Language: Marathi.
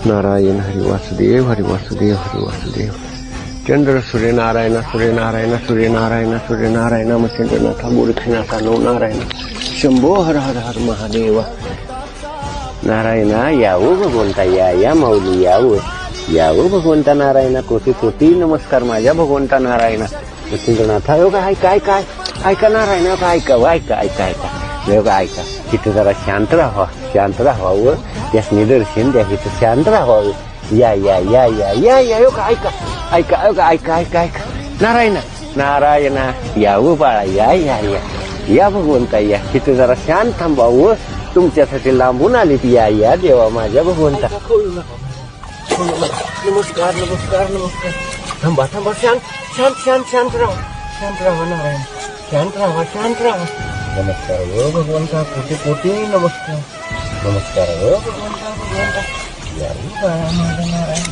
नारायण हरि वासुदेव हरि वासुदेव हरि वासुदेव. चंद्र सूर्यनारायण सूर्यनारायण सूर्यनारायण सूर्यनारायण मच्छिंद्रनाथ मूर्तिनाथ नो नारायण शंभो हर हर हर महादेव. नारायण यावो भगवंता, या माऊली यावो भगवंता नारायण. कोटी कोटी नमस्कार माझ्या भगवंता नारायण मच्छिंद्रनाथ. योगा ऐका नारायण, योगा ऐका. तिथं जरा शांत राहावं त्यास निदर्शन द्या. तिथं शांत राहावं. या योगा ऐका. नारायण यावं बाळा, या भगवंता या. तिथं जरा शांत थांबावं. तुमच्यासाठी लांबून आलीत. या देवा माझ्या भगवंता. नमस्कार. थांबा शांत राहा नारायण. शांत राहा. नमस्कार व भगवंता. कोटी नमस्कार व भगवंता. या बाळा माझा नारायण.